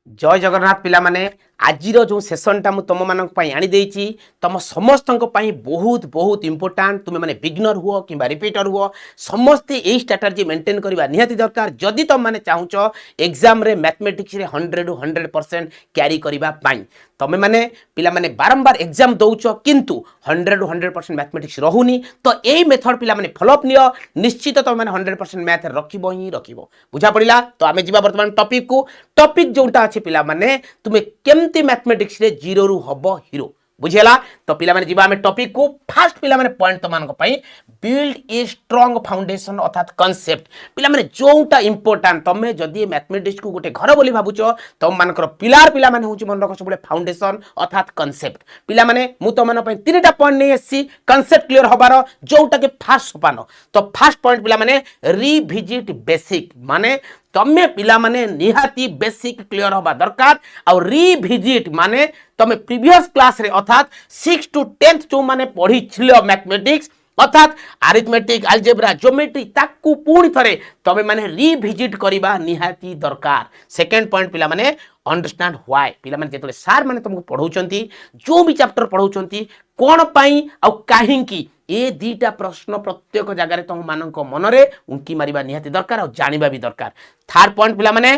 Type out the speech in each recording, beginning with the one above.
जय जगन्नाथ पिला माने आजिर जो सेसनटा मु तुम मानक पई आनी देछि तुम समस्त पई बहुत बहुत इंपोर्टेंट तुम माने बिगनर हुओ किंबा रिपीटर हुओ समस्ते एई स्ट्रैटेजी मेंटेन करबा निहाती दरकार जदि तुम माने चाहुचो एग्जाम रे मैथमेटिक्स रे 100% कैरी करबा पई तमे माने पिला माने बारंबार एग्जाम दउचो किंतु 100% मैथमेटिक्स रहुनी तो एई मेथड पिला माने फॉलो अप नियो निश्चित तुम माने 100% मैथ रखिबो ही रखिबो बुझा पड़िला। तो आमे जिबा वर्तमान टॉपिक जोटा अछि पिला माने तुमे केमती मैथमेटिक्स रे जीरो रु हबो हीरो बुझेला। तो पिला माने जिबा हमें टॉपिक को फर्स्ट पिला माने पॉइंट तो मानको पई बिल्ड ए स्ट्रांग फाउंडेशन अर्थात कांसेप्ट पिला माने जोटा इंपोर्टेंट तमे जदी मैथमेटिक्स को गोटे घर बोली भाबुचो तम मानकर पिला माने होची मन रख सबले फाउंडेशन अर्थात कांसेप्ट पिला माने मु तो मन पई तीनटा पॉइंट नै एसी कांसेप्ट क्लियर हबार जोटा के फर्स्ट सोपान। तो फर्स्ट पॉइंट पिला माने रिविजिट बेसिक माने तमे पिला माने निहाती बेसिक क्लियर होबा दरकार और रिविजिट माने तमे प्रीवियस क्लास रे अर्थात 6 टू 10th जो माने पढ़ी छिलो मैथमेटिक्स अर्थात अरिथमेटिक अलजेब्रा ज्योमेट्री ताकू पूर्ण थरे तमे माने रिविजिट करिबा निहाती दरकार। सेकंड पॉइंट पिला माने अंडरस्टैंड व्हाई पिला माने जेतले सर माने तुमको पढौचंती जो भी चैप्टर पढौचंती कोन पई आ काहींकी ए दीटा प्रश्न प्रत्येक जगह तुम मानक मनरे उंकी मारिबा निहाती दरकार और जानिबा भी दरकार। थर्ड पॉइंट पिला माने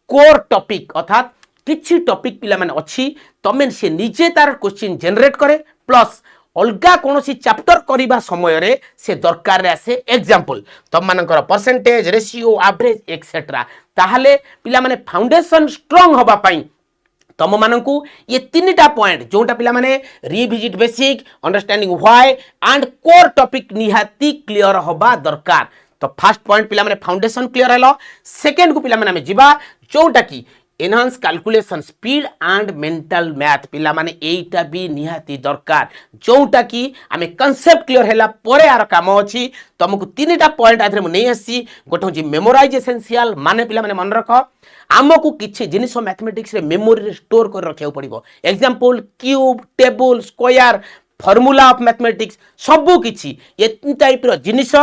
कोर टॉपिक अर्थात किछि टॉपिक पिला माने अछि तमे से निजे तार क्वेश्चन जनरेट करे प्लस अलगा कोनोसी चैप्टर करिबा समय रे से दरकार रे आसे एग्जांपल तम मानकर परसेंटेज रेशियो एवरेज एक्सेट्रा ताहाले पिला माने फाउंडेशन स्ट्रांग होबा पई तम मानकू ये तीनटा पॉइंट जोटा पिला माने revisit basic understanding why and core topic निहाती क्लियर होबा दरकार। तो फर्स्ट पॉइंट पिला माने फाउंडेशन क्लियर हलो सेकंड को पिला माने हमें जिबा जोटा की enhance calculation speed and mental math पिला माने एटा भी निहाती दरकार जोटा की आमे कांसेप्ट क्लियर हैला परे आर काम अछि तुमको तीनटा पॉइंट आधरे नै आसी गोटे होची मेमोराइज एसेंशियल माने पिला माने मन रख आमको किछि जिनिस मैथमेटिक्स रे मेमोरी रे स्टोर कर रखियो पड़िबो example cube table square formula of mathematics सब किछि ए टाइप रो जिनिस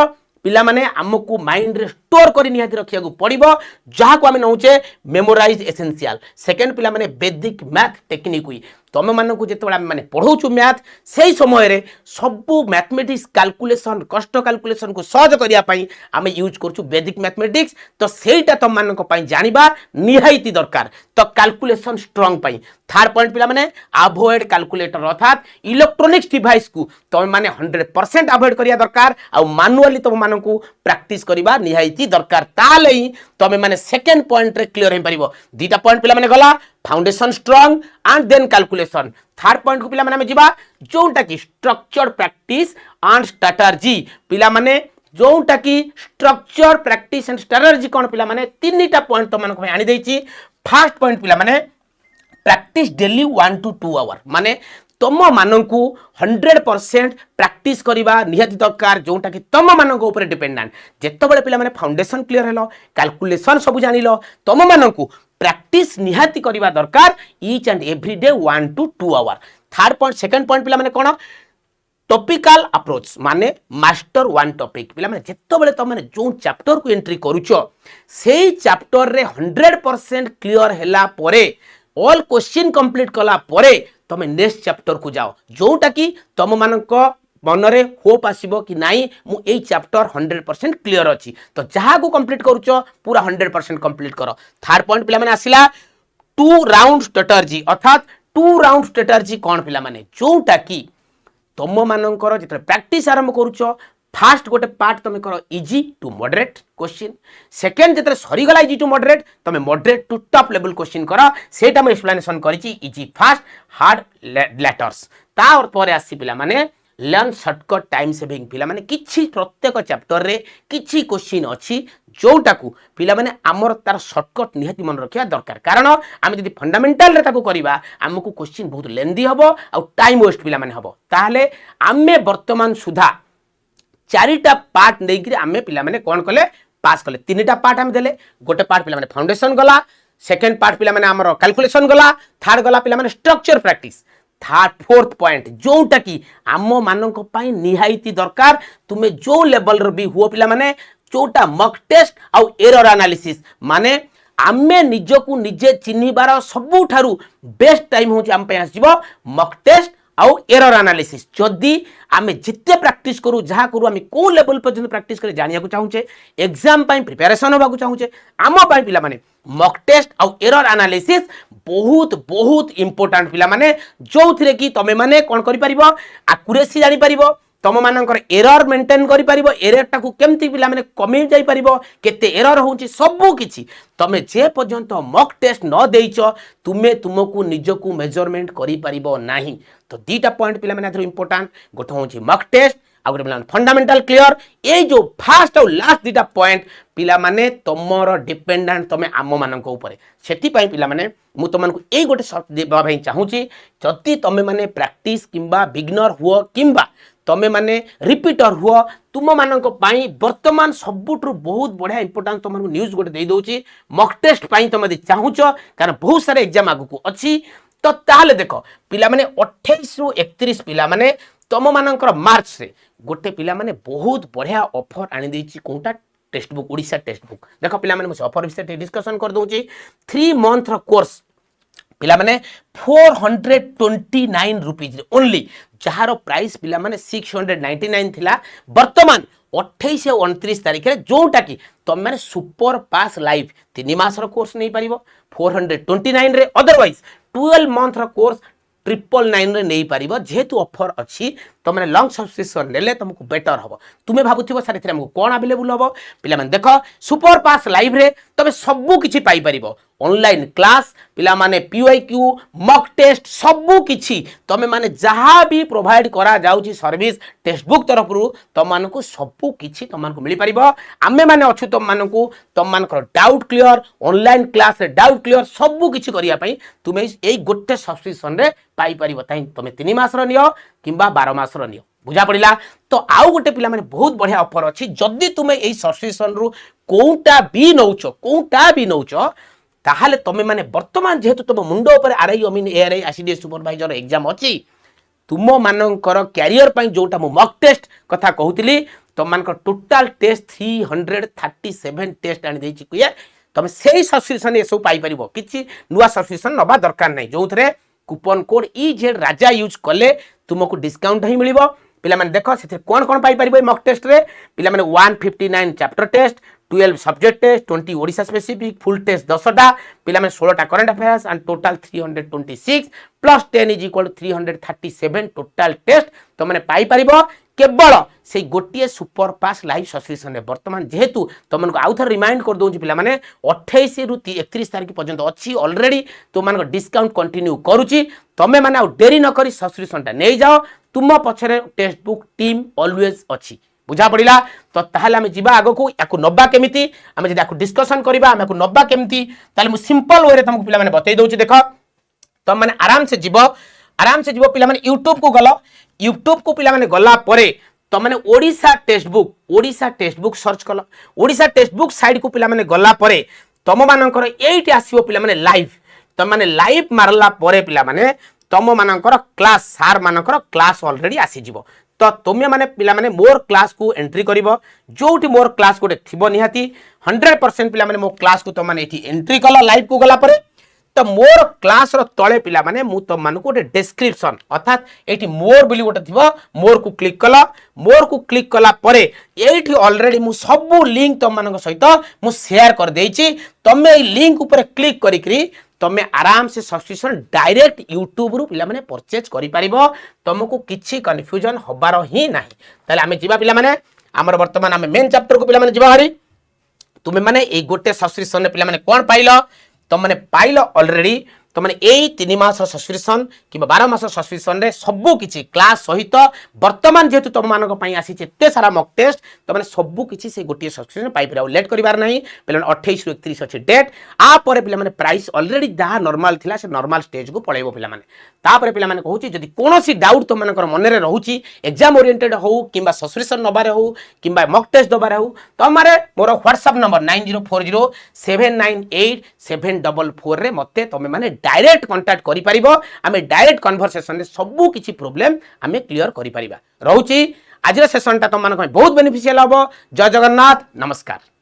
पिला माने आमको माइंड रे स्टोर करी निहाती रखिया को पड़िबो जहा को आमे नउचे मेमोराइज एसेंशियल। सेकंड पिला माने बेसिक मैथ टेक्निक हुई तमे मानकू जेतबेला माने पढौछु मैथ सेही समय रे सब मैथमेटिक्स कैलकुलेशन कष्ट कैलकुलेशन को सहज करिया पई आमे यूज करछु बेसिक मैथमेटिक्स तो सेहीटा तम मानक पई जानिबा निहायती दरकार तो कैलकुलेशन स्ट्रांग पई। थर्ड पॉइंट पिला माने अवॉइड कैलकुलेटर अर्थात इलेक्ट्रॉनिक्स डिवाइस को तमे माने 100% अवॉइड करिया दरकार आ मैनुअली तम मानकू प्रैक्टिस करिबा निहायती दरकार ताले ही तमे माने सेकंड पॉइंट रे क्लियर हे परिबो। दीटा पॉइंट पिला माने गला foundation strong and then calculation. Third point को पिला माने जिबा जोटा की स्ट्रक्चर प्रैक्टिस एंड स्ट्रैटेजी पिला माने जोटा की स्ट्रक्चर प्रैक्टिस एंड स्ट्रैटेजी कोन पिला माने तीनटा पॉइंट तो मानक आनी देछि। फर्स्ट पॉइंट पिला माने प्रैक्टिस डेली 1 to 2 आवर माने तम मानकू 100% प्रैक्टिस करिबा निहाती दरकार जोटा कि तम मानक ऊपर डिपेंडेंट जेतबेले पिला माने फाउंडेशन क्लियर हेलो कैलकुलेशन सब जानिलो तम मानकू प्रैक्टिस निहाती करिबा दरकार each and every day 1 to 2 hour. Third point second point पिला माने कोन टॉपिकल अप्रोच माने मास्टर वन टॉपिक पिला माने जेतबेले तम माने जो चैप्टर को एंट्री करूचो सेही चैप्टर रे 100% क्लियर हैला परे ऑल क्वेश्चन कंप्लीट कला परे तमे नेक्स्ट चैप्टर को जाओ जोटा कि तम मानक मनरे होप आसीबो कि नाही मु एई चैप्टर 100% क्लियर अछि तो जहा को कंप्लीट करूचो पूरा 100% कंप्लीट करो। थर्ड पॉइंट पिला माने आसिला 2 राउंड स्ट्रैटेजी अर्थात 2 राउंड स्ट्रैटेजी कोन पिला माने जोटा कि तम मानकर जेते प्रैक्टिस आरंभ करूचो फास्ट गोटे पार्ट तमे करो easy to moderate question second जेते सरी गला इजी टू मॉडरेट तमे moderate to top level question करो सेटा हम एक्सप्लेनेशन करिछि इजी फास्ट हार्ड लेटर्स ता और परे आसी पिला माने लर्न शॉर्टकट टाइम सेविंग पिला माने किछि प्रत्येक चैप्टर रे किछि क्वेश्चन अछि जोटा को पिला माने हमर तार शॉर्टकट निहाती मन रखिया दरकार कारण आमे जदि फंडामेंटल रे ताको करिबा हमकु क्वेश्चन बहुत लेंदी हबो आ टाइम वेस्ट पिला माने हबो ताहले आमे वर्तमान सुधा चारिटा पार्ट नेगिरी आमे पिला माने कोन कले पास कले तीनटा पार्ट हम देले गोटे पार्ट पिला माने फाउंडेशन गला सेकंड पार्ट पिला माने हमर कैलकुलेशन गला थर्ड गला पिला माने structure practice third fourth point जोटा की आम मानक पई निहायती दरकार तुमे जो लेवल रो भी हुओ पिला माने जोटा मॉक टेस्ट आउ एरर एनालिसिस माने आमे निजकू निजे चिन्हिबार सबुठारु बेस्ट टाइम होची आम पे आसीबो मॉक टेस्ट आउ एरर एनालिसिस। जदि आमे जिते प्रैक्टिस करू जहाँ करू आमे को लेवल पर्यंत प्रैक्टिस करे जानिया को चाहूचे एग्जाम पाई प्रिपरेशन होबा को चाहूचे आम पाई पिला माने मॉक टेस्ट आउ एरर एनालिसिस बहुत बहुत इंपोर्टेंट पिला माने जो थिरे कि तमे माने कोन करि परिबो एक्यूरेसी जानि परिबो तम मानकर एरर मेंटेन करि परिबो एरर टाकू केमती पिला माने कमी जाई परिबो केते एरर होउची सबु किछि तमे जे पर्यंत मॉक टेस्ट न देइचो तुमे तुमको निजकू मेजरमेंट करि परिबो नाही। तो दीटा पॉइंट पिला माने इंपोर्टेंट गोटे होउची मॉक टेस्ट आ गोटे पिला फंडामेंटल क्लियर ए जो फास्ट और लास्ट दीटा पॉइंट पिला माने तमरो डिपेंडेंट तमे आम मानक ऊपर सेति पई पिला माने मु तुमको ए गोटे शर्त देबा भाई चाहूची जति तमे माने प्रैक्टिस किंबा बिगिनर हुओ किंबा तमे माने रिपीटर हुओ तुम मानक पाई वर्तमान सबुठु बहुत बढ़िया इंपोर्टेंट तुमको न्यूज गोटे दे दोची मॉक टेस्ट पाई तुम यदि चाहूच कारण बहुत सारे एग्जाम आगु अच्छी तो ताहले देखो पिला माने 28 रु 31 पिला माने तुम मानकर मार्च रे गोटे पिला माने बहुत बढ़िया ऑफर आनी देची Kota text book Odisha text book देखो पिला माने ऑफर विषय डिस्कशन कर दोची 3 मंथ रो कोर्स पिला माने 429 रुपीज ओनली जहार प्राइस पिला माने 699 थिला वर्तमान 28 और 29 तारिख रे जोटा कि तुम माने सुपर पास लाइव 3 मास रो कोर्स नहीं पारिबो 429 रे अदरवाइज 12 मंथ रो कोर्स 999 रे नहीं पारिबो जेहेतु ऑफर अच्छी तो मैंने लॉन्ग सब्सक्रिप्शन ले तुमको बेटर हम तुम्हें भावुव सारे हमको कौन अवेलेबल हम पिला माने देख सुपर पास लाइव रे तुम सबू किछि पाई परिबो ऑनलाइन क्लास पिला माने पीवाईक्यू मॉक टेस्ट सबू किछि तमे माने जहाँ भी प्रोवाइड करा जाउची सर्विस टेक्स्ट बुक तरफ रु तुम मानकु सबू किछि तुम मानकु मिली परिबो आमे माने अछु तुम मानकु तुम मानकर डाउट क्लियर ऑनलाइन क्लास रे डाउट क्लियर सबू किछि करिया पई तुमे एई गोटे सब्सक्रिप्शन रे पाई परिबो ताई तुमे 3 मास रो नियो किंबा 12 मास रो नियो बुझा पड़िला। तो आउ गोटे पिला माने बहुत बढ़िया ऑफर अछि जदि तुमे एई सब्सक्रिप्शन रु कोउटा भी नौचो ताहले तमे माने वर्तमान जेहेतु तुम मुंड ऊपर आरआई अमीन एआरआई आसीडीएस सुपरवाइजर एग्जाम अछि तुम मानकर कैरियर पई जोटा मु मॉक टेस्ट कथा कहूतिली तुम मानकर टोटल टेस्ट 337 टेस्ट आनी देछि क्लियर तमे सेही सब्सक्रिप्शन एसो पाई परिबो किछि नुवा सब्सक्रिप्शन नबा दरकार नै जोथरे कूपन कोड इजेड राजा यूज कले तुमको डिस्काउंट ही मिलिबो पिला माने देखो सेथे कोन कोन पाई परिबो मॉक टेस्ट रे पिला माने 159 chapter test 12 subject test 20 Odisha specific full test 10टा पिला माने 16टा current affairs and total 326 plus 10 is equal 337 total test तो माने पाई परिबो केवल से गोटे सुपर पास लाइव सब्सक्रिप्शन रे वर्तमान जेहेतु तुमको आउ थर रिमाइंड कर दोची पिला माने 28 रु 31 तारिख पर्यंत अच्छी ऑलरेडी तुमको डिस्काउंट कंटिन्यू करूची तमे माने आउ देरी न करी सब्सक्रिप्शन टा नै जाओ तुम पछरे टेक्स्ट बुक टीम ऑलवेज अच्छी बुझा पड़िला। तो ताहले आमे जिबा आगो को याकु नब्बा केमिति आमे जदि याकु डिस्कशन करबा आमे याकु नब्बा केमिति ताले मु सिंपल वे रे तुमको पिला माने बतै दोची देखो तुम माने आराम से जीवो पिला माने यूट्यूब को पिला माने गला परे तो माने ओडिशा टेक्स्ट बुक सर्च कल ओडिशा टेक्स्ट बुक साइड को पिला माने गला परे तम मानकर एइटी आसीबो पिला माने लाइव तम माने लाइव मारला परे पिला माने तम मानकर क्लास सार मानकर क्लास ऑलरेडी आसी जिवो तो तुमे माने पिला माने मोर क्लास को एंट्री करिवो जोठी मोर क्लास कोटे थिबो निहाती 100% पिला माने मो क्लास को तुम माने एठी एंट्री कल लाइव को गला परे तो मोर क्लास रो तळे पिला माने मु तो मानको गोटे डिस्क्रिप्शन अर्थात एठी मोर बोली गोटे थिबो मोर को क्लिक कला परे एठी ऑलरेडी मु सबु लिंक तुम मानको सहित मु शेयर कर देइची तमे ए लिंक ऊपर क्लिक करिकरी तमे आराम से सब्सक्रिप्शन डायरेक्ट यूट्यूब रु पिला माने परचेज करि परिबो तुमको किछि कंफ्यूजन होबार ही नाही ताले आमे जिबा पिला माने हमर वर्तमान आमे मेन चैप्टर को पिला माने जिबा हरी तुमे माने ए गोटे सब्सक्रिप्शन ने पिला माने कोन पाइलो तो मैंने पाइल ऑलरेडी तो मैंने यही 3 मास सब्सक्रिप्शन कि 12 मास सब्सक्रिप्शन रे सबु किछि क्लास सहित वर्तमान जेहेतु तुम मानक पई आसी एते सारा मॉक टेस्ट तो मैंने सबु किछि से गोटे सब्सक्रिप्शन पाई पर लेट करिवार नाही पिला 28 रु 31 अछि डेट आ परे पिला माने प्राइस ऑलरेडी जहा नॉर्मल थिला से नॉर्मल स्टेज को पळेबो पिला माने ता परे पिला माने कहूची जदी कोनोसी डाउट तुम मानकर मन रे रहूची एग्जाम ओरिएंटेड हो किबा सब्सक्रिप्शन नबारे हो किबा मॉक टेस्ट दबारे हो तो मारे मोर व्हाट्सएप नंबर 9040798744 रे मते तमे माने डायरेक्ट कांटेक्ट करि परिबो आमे डायरेक्ट कन्वर्सेशन रे सबु किछि प्रॉब्लम आमे क्लियर करि परिबा रहूची आज सेशन ता तुम मानक बहुत बेनिफिशियल हबो। जय जगन्नाथ नमस्कार।